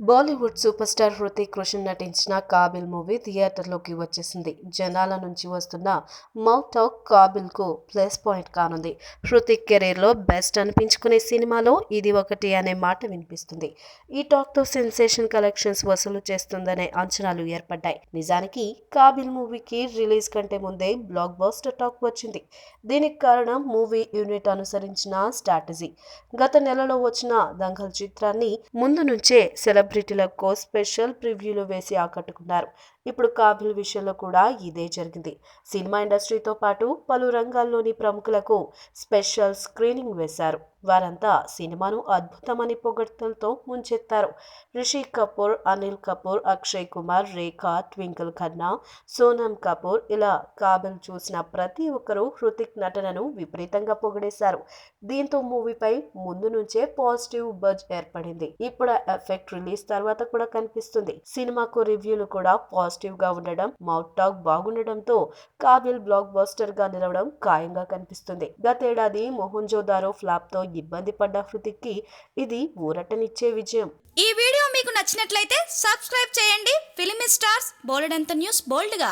Bollywood super star Hrithik Roshan నటించిన Kaabil movie థియేటర్లోకి వచ్చేసింది. జనాల నుంచి వస్తున్న మౌత్ టాక్ కాబిల్ కు ప్లస్ పాయింట్ కానుంది. హృతిక్ కెరీర్ లో బెస్ట్ అనిపించుకునే సినిమాలో ఇది ఒకటి అనే మాట వినిపిస్తుంది. ఈ టాక్ తో సెన్సేషన్ కలెక్షన్స్ వసూలు చేస్తుందనే అంచనాలు ఏర్పడ్డాయి. నిజానికి కాబిల్ మూవీకి రిలీజ్ కంటే ముందే బ్లాక్ బస్టర్ టాక్ వచ్చింది. దీనికి కారణం మూవీ యూనిట్ అనుసరించిన స్ట్రాటజీ. గత నెలలో వచ్చిన దంగల్ చిత్రాన్ని ముందు నుంచే సెలబ్రిటీలకు స్పెషల్ ప్రివ్యూలు వేసి ఆకట్టుకున్నారు. ఇప్పుడు కాబిల్ విషయంలో కూడా ఇదే జరిగింది. సినిమా ఇండస్ట్రీతో పాటు పలు రంగాల్లోని ప్రముఖులకు స్పెషల్ స్క్రీనింగ్ వేశారు. వారంతా సినిమాను అద్భుతమని పొగడ్తలతో ముంచెత్తారు. రిషి కపూర్, అనిల్ కపూర్, అక్షయ్ కుమార్, రేఖా, ట్వింకిల్ ఖన్నా, సోనమ్ కపూర్ ఇలా కాబిల్ చూసిన ప్రతి ఒక్కరూ హృతిక్ నటనను విపరీతంగా పొగిడేశారు. దీంతో మూవీపై ముందు నుంచే పాజిటివ్ బజ్ ఏర్పడింది. ఇప్పుడు ఆ ఎఫెక్ట్ రిలీజ్ తర్వాత కూడా కనిపిస్తుంది. సినిమాకు రివ్యూలు కూడా పాజిటివ్ గా ఉండడం, మౌత్ టాక్ బాగుండడంతో కాబిల్ బ్లాక్ బస్టర్ గా నిలవడం ఖాయంగా కనిపిస్తుంది. గతేడాది మొహంజోదారో ఫ్లాప్ తో ఇబ్బంది పడ్డ హృతిక్ కి ఇది ఊరటనిచ్చే విజయం. ఈ వీడియో మీకు నచ్చినట్లయితే సబ్స్క్రైబ్ చేయండి. ఫిలిమి స్టార్స్ బోలెడంత న్యూస్ బోల్డ్ గా